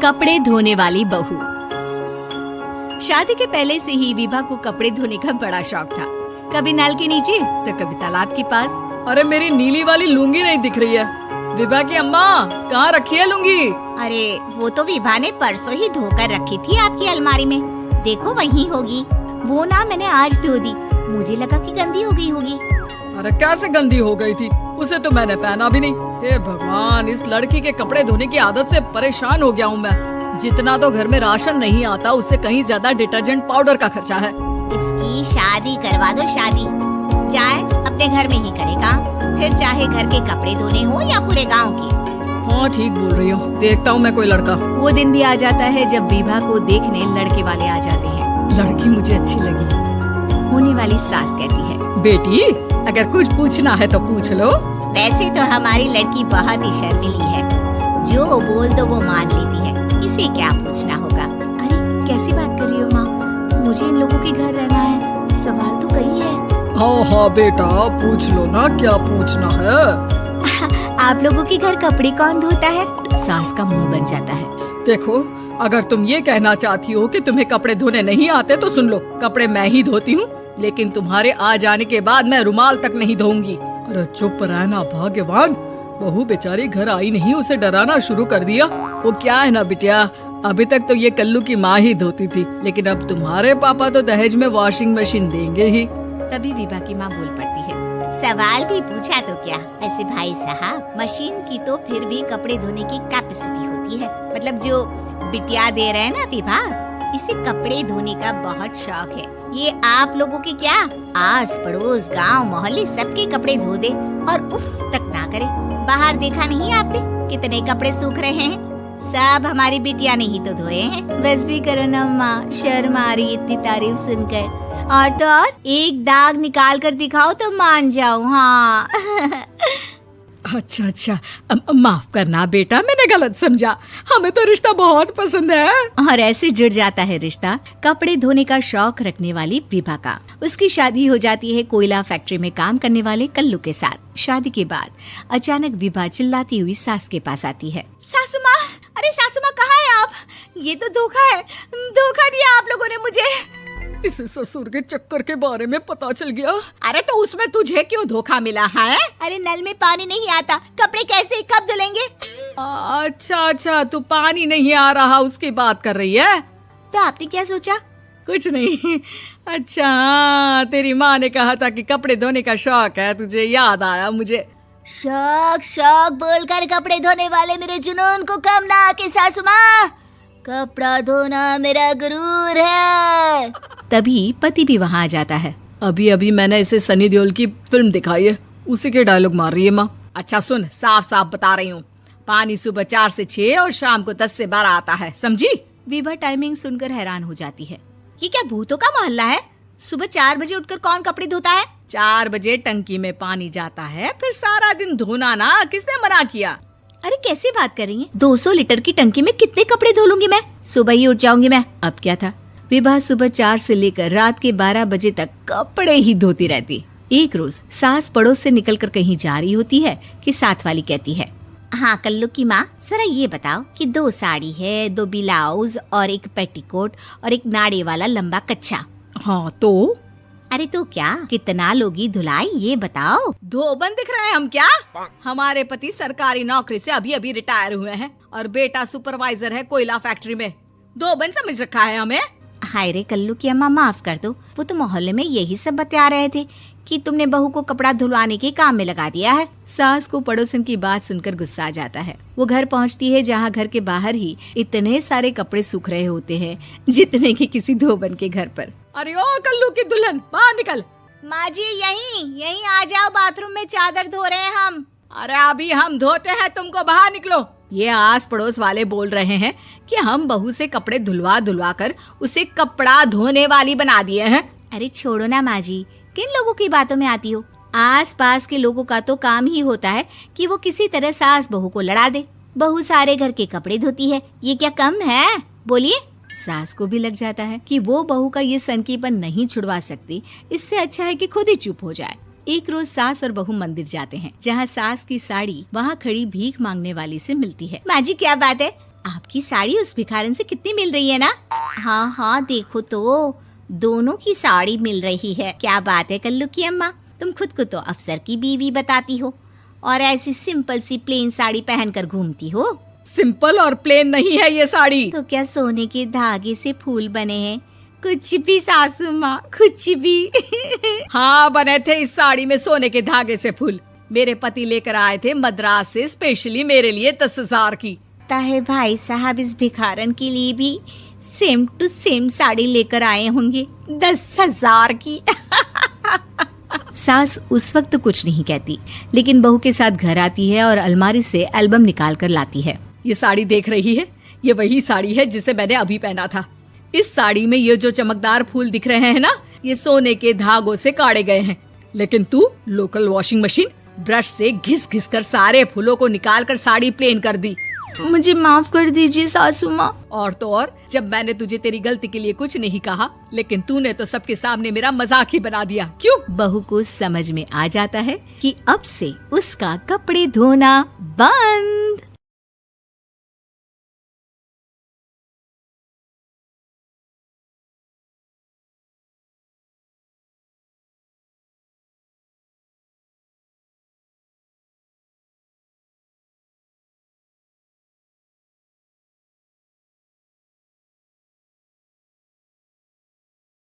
कपड़े धोने वाली बहू। शादी के पहले से ही विभा को कपड़े धोने का बड़ा शौक था। कभी नल के नीचे तो कभी तालाब के पास। अरे मेरी नीली वाली लुंगी नहीं दिख रही है। विभा की अम्मा, कहाँ रखी है लुंगी? अरे वो तो विभा ने परसों ही धोकर रखी थी आपकी अलमारी में। देखो वहीं होगी। वो ना मैंने आज धो दी, मुझे लगा कि गंदी हो गई होगी। अरे कैसे गंदी हो गई थी? उसे तो मैंने पहना भी नहीं। हे भगवान, इस लड़की के कपड़े धोने की आदत से परेशान हो गया हूँ मैं। जितना तो घर में राशन नहीं आता, उससे कहीं ज्यादा डिटर्जेंट पाउडर का खर्चा है। इसकी शादी करवा दो, शादी। जाए अपने घर में ही करेगा, फिर चाहे घर के कपड़े धोने हो या पूरे गांव की। हाँ ठीक बोल रही हो, देखता हूँ मैं कोई लड़का। वो दिन भी आ जाता है जब विभा को देखने लड़के वाले आ जाते हैं। लड़की मुझे अच्छी लगी। होने वाली सास कहती है, बेटी अगर कुछ पूछना है तो पूछ लो। वैसे तो हमारी लड़की बहुत ही शर्मीली है, जो बोल दो वो मान लेती है, इसे क्या पूछना होगा। अरे कैसी बात कर रही हो माँ, मुझे इन लोगों के घर रहना है, सवाल तो कई है। हाँ हाँ बेटा, पूछ लो ना, क्या पूछना है। आप लोगों के घर कपड़े कौन धोता है? सास का मुंह बन जाता है। देखो, अगर तुम ये कहना चाहती हो कि तुम्हें कपड़े धोने नहीं आते तो सुन लो, कपड़े मैं ही धोती हूँ, लेकिन तुम्हारे आ जाने के बाद मैं रुमाल तक नहीं धोऊंगी। अरे चुप रहना भाग्यवान, बहू बेचारी घर आई नहीं, उसे डराना शुरू कर दिया। वो क्या है ना बिटिया, अभी तक तो ये कल्लू की माँ ही धोती थी, लेकिन अब तुम्हारे पापा तो दहेज में वॉशिंग मशीन देंगे ही। तभी विभा की माँ बोल पड़ती है, सवाल भी पूछा तो क्या। वैसे भाई साहब, मशीन की तो फिर भी कपड़े धोने की कैपेसिटी होती है। मतलब जो बिटिया दे रहे हैं ना विभा, इसे कपड़े धोने का बहुत शौक है। ये आप लोगों के क्या, आस पड़ोस गांव मोहल्ले सबके कपड़े धो दे और उफ तक ना करे। बाहर देखा नहीं आपने कितने कपड़े सूख रहे हैं? सब हमारी बिटिया ने ही तो धोए हैं। बस भी करो ना माँ, शर्म आ रही इतनी तारीफ सुनकर। और तो और एक दाग निकाल कर दिखाओ तो मान जाऊँ। हाँ अच्छा अच्छा, माफ करना बेटा, मैंने गलत समझा। हमें तो रिश्ता बहुत पसंद है। और ऐसे जुड़ जाता है रिश्ता कपड़े धोने का शौक रखने वाली विभा का। उसकी शादी हो जाती है कोयला फैक्ट्री में काम करने वाले कल्लू के साथ। शादी के बाद अचानक विभा चिल्लाती हुई सास के पास आती है। सासू माँ, अरे सासू माँ कहाँ है आप? ये तो धोखा है, धोखा दिया आप लोगों ने मुझे। इसे ससुर के चक्कर के बारे में पता चल गया। अरे तो उसमें तुझे क्यों धोखा मिला है? अरे नल में पानी नहीं आता, कपड़े कैसे कब धुलेंगे? अच्छा अच्छा, तू पानी नहीं आ रहा उसकी बात कर रही है। तो आपने क्या सोचा? कुछ नहीं। अच्छा हाँ, तेरी माँ ने कहा था कि कपड़े धोने का शौक है तुझे, याद आया मुझे। शौक शौक बोलकर कपड़े धोने वाले मेरे जुनून को कम ना आके सासू माँ, कपड़ा धोना मेरा गुरूर है। तभी पति भी वहाँ आ जाता है। अभी अभी मैंने इसे सनी देओल की फिल्म दिखाई है, उसी के डायलॉग मार रही है माँ। अच्छा सुन, साफ साफ बता रही हूँ, पानी सुबह 4 से 6 और शाम को 10 से 12 आता है, समझी? विभा टाइमिंग सुनकर हैरान हो जाती है। ये क्या भूतों का मोहल्ला है? सुबह 4 बजे उठकर कौन कपड़े धोता है? 4 बजे टंकी में पानी जाता है, फिर सारा दिन धोना ना, किसने मना किया? अरे कैसी बात कर रही हैं? 200 लीटर की टंकी में कितने कपड़े धो लूंगी मैं? सुबह ही उठ जाऊंगी मैं। अब क्या था, विभा सुबह 4 से लेकर रात के 12 बजे तक कपड़े ही धोती रहती। एक रोज सास पड़ोस से निकलकर कहीं जा रही होती है कि साथ वाली कहती है, हाँ कल्लू की माँ, जरा ये बताओ कि 2 साड़ी है, 2 ब्लाउज और एक पेटीकोट और एक नाड़े वाला लंबा कच्छा। हाँ तो? अरे तो क्या, कितना लोगी धुलाई ये बताओ। धोबन दिख रहे हैं हम क्या? हमारे पति सरकारी नौकरी से अभी अभी रिटायर हुए हैं और बेटा सुपरवाइजर है कोयला फैक्ट्री में। धोबन समझ रखा है हमें। हाय रे कल्लू की अम्मा, माफ कर दो, वो तो मोहल्ले में यही सब बता रहे थे कि तुमने बहू को कपड़ा धुलवाने के काम में लगा दिया है। सास को पड़ोसन की बात सुनकर गुस्सा आ जाता है। वो घर पहुंचती है जहां घर के बाहर ही इतने सारे कपड़े सूख रहे होते हैं जितने कि किसी धोबन के घर पर। अरे ओ कल्लू की दुल्हन, बाहर निकल। माँ जी यहीं आ जाओ, बाथरूम में चादर धो रहे हैं हम। अरे अभी हम धोते हैं, तुमको बाहर निकलो। ये आस पड़ोस वाले बोल रहे हैं कि हम बहू से कपड़े धुलवा धुलवा कर उसे कपड़ा धोने वाली बना दिए हैं। अरे छोड़ो ना माँ जी, किन लोगों की बातों में आती हो? आस पास के लोगों का तो काम ही होता है कि वो किसी तरह सास बहू को लड़ा दे। बहू सारे घर के कपड़े धोती है, ये क्या कम है? बोलिए। सास को भी लग जाता है कि वो बहू का ये सनकीपन नहीं छुड़वा सकती, इससे अच्छा है कि खुद ही चुप हो जाए। एक रोज सास और बहू मंदिर जाते हैं, जहाँ सास की साड़ी वहाँ खड़ी भीख मांगने वाली से मिलती है। माँ जी क्या बात है, आपकी साड़ी उस भिखारन से कितनी मिल रही है ना? हाँ हाँ देखो तो, दोनों की साड़ी मिल रही है। क्या बात है कल्लू की अम्मा, तुम खुद को तो अफसर की बीवी बताती हो और ऐसी सिंपल सी प्लेन साड़ी पहनकर घूमती हो। सिंपल और प्लेन नहीं है ये साड़ी। तो क्या सोने के धागे से फूल बने हैं? कुछ भी सासू माँ, कुछ भी। हाँ बने थे इस साड़ी में सोने के धागे से फूल। मेरे पति लेकर आए थे मद्रास से स्पेशली मेरे लिए 10,000 की। ताहे भाई साहब इस भिखारन के लिए भी सेम टू सेम साड़ी लेकर आए होंगे 10,000 की। सास उस वक्त तो कुछ नहीं कहती, लेकिन बहू के साथ घर आती है और अलमारी से एल्बम निकाल कर लाती है। ये साड़ी देख रही है, ये वही साड़ी है जिसे मैंने अभी पहना था। इस साड़ी में ये जो चमकदार फूल दिख रहे हैं ना, ये सोने के धागों से काढ़े गए हैं। लेकिन तू लोकल वॉशिंग मशीन ब्रश से घिस घिस कर सारे फूलों को निकाल कर साड़ी प्लेन कर दी। मुझे माफ कर दीजिए सासू माँ। और तो और, जब मैंने तुझे तेरी गलती के लिए कुछ नहीं कहा, लेकिन तूने तो सबके सामने मेरा मजाक ही बना दिया। क्यों? बहू को समझ में आ जाता है कि अब से उसका कपड़े धोना बंद।